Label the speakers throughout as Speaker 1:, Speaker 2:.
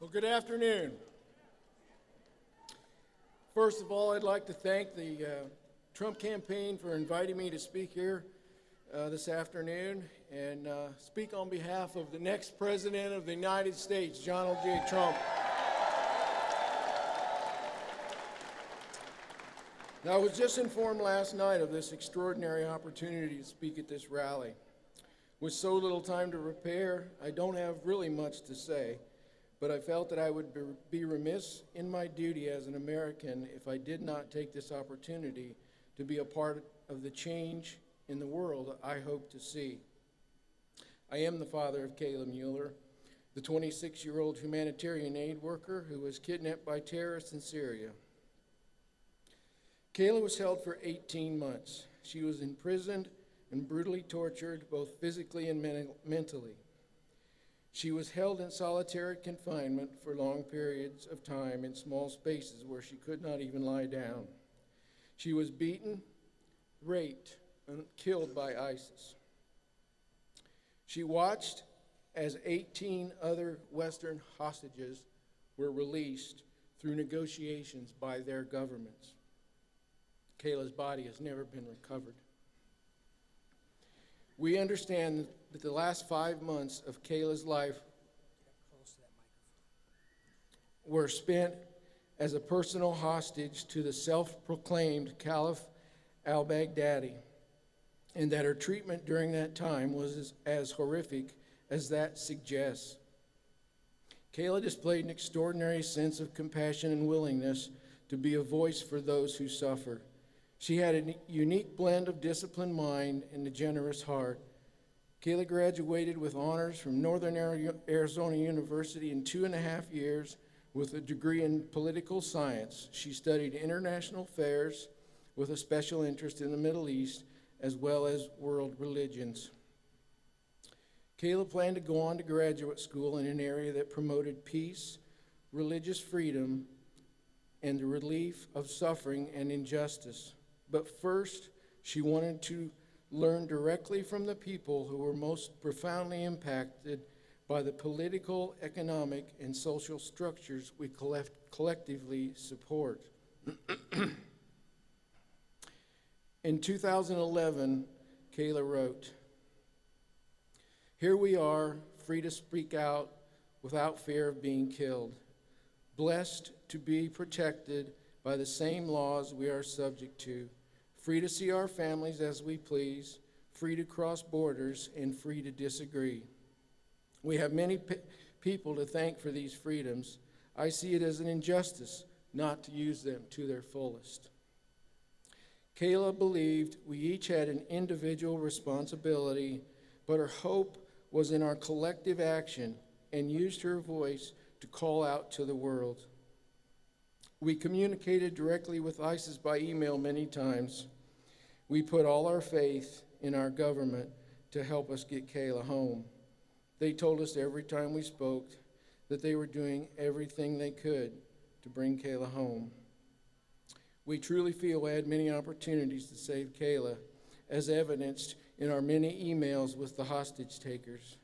Speaker 1: Well, good afternoon. First of all, I'd like to thank the Trump campaign for inviting me to speak here this afternoon and speak on behalf of the next President of the United States, Donald J. Trump. Now, I was just informed last night of this extraordinary opportunity to speak at this rally. With so little time to prepare, I don't have really much to say, but I felt that I would be remiss in my duty as an American if I did not take this opportunity to be a part of the change in the world I hope to see. I am the father of Kayla Mueller, the 26-year-old humanitarian aid worker who was kidnapped by terrorists in Syria. Kayla was held for 18 months. She was imprisoned and brutally tortured, both physically and mentally. She was held in solitary confinement for long periods of time in small spaces where she could not even lie down. She was beaten, raped, and killed by ISIS. She watched as 18 other Western hostages were released through negotiations by their governments. Kayla's body has never been recovered. We understand that the last 5 months of Kayla's life were spent as a personal hostage to the self-proclaimed Caliph al-Baghdadi, and that her treatment during that time was as horrific as that suggests. Kayla displayed an extraordinary sense of compassion and willingness to be a voice for those who suffer. She had a unique blend of disciplined mind and a generous heart. Kayla graduated with honors from Northern Arizona University in 2.5 years with a degree in political science. She studied international affairs with a special interest in the Middle East as well as world religions. Kayla planned to go on to graduate school in an area that promoted peace, religious freedom, and the relief of suffering and injustice. But first, she wanted to learn directly from the people who were most profoundly impacted by the political, economic, and social structures we collectively support. In 2011, Kayla wrote, "Here we are, free to speak out without fear of being killed, blessed to be protected by the same laws we are subject to, free to see our families as we please, free to cross borders, and free to disagree. We have many people to thank for these freedoms. I see it as an injustice not to use them to their fullest." Kayla believed we each had an individual responsibility, but her hope was in our collective action, and used her voice to call out to the world. We communicated directly with ISIS by email many times. We put all our faith in our government to help us get Kayla home. They told us every time we spoke that they were doing everything they could to bring Kayla home. We truly feel we had many opportunities to save Kayla, as evidenced in our many emails with the hostage takers.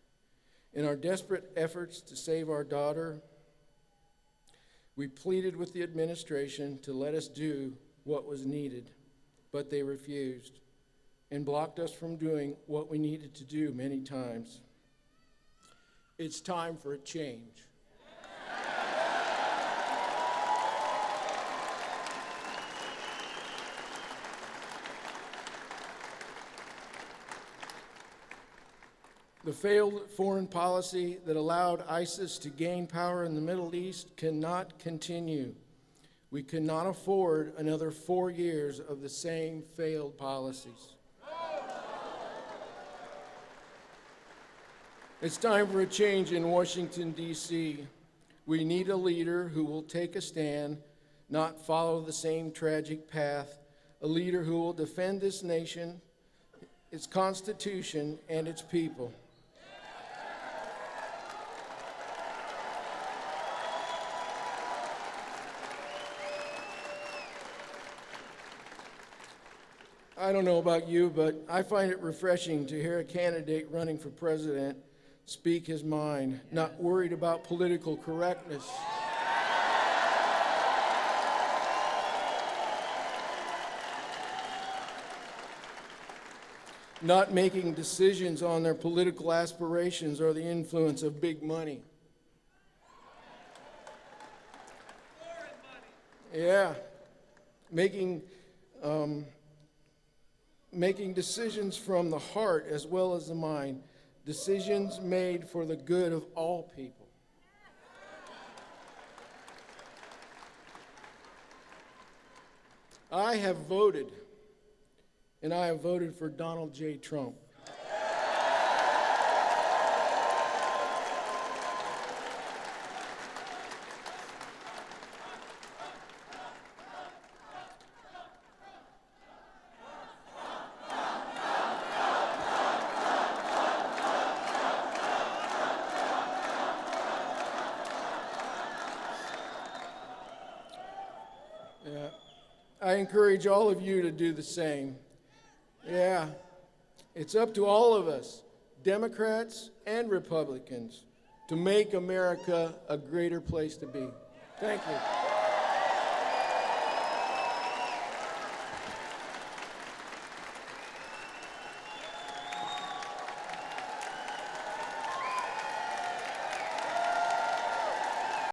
Speaker 1: In our desperate efforts to save our daughter, we pleaded with the administration to let us do what was needed, but they refused and blocked us from doing what we needed to do many times. It's time for a change. The failed foreign policy that allowed ISIS to gain power in the Middle East cannot continue. We cannot afford another 4 years of the same failed policies. It's time for a change in Washington, D.C. We need a leader who will take a stand, not follow the same tragic path, a leader who will defend this nation, its Constitution, and its people. I don't know about you, but I find it refreshing to hear a candidate running for president speak his mind, not worried about political correctness. Not making decisions on their political aspirations or the influence of big money. Yeah, making decisions from the heart as well as the mind, decisions made for the good of all people. I have voted, and I have voted for Donald J. Trump. Yeah. I encourage all of you to do the same. Yeah. It's up to all of us, Democrats and Republicans, to make America a greater place to be. Thank you.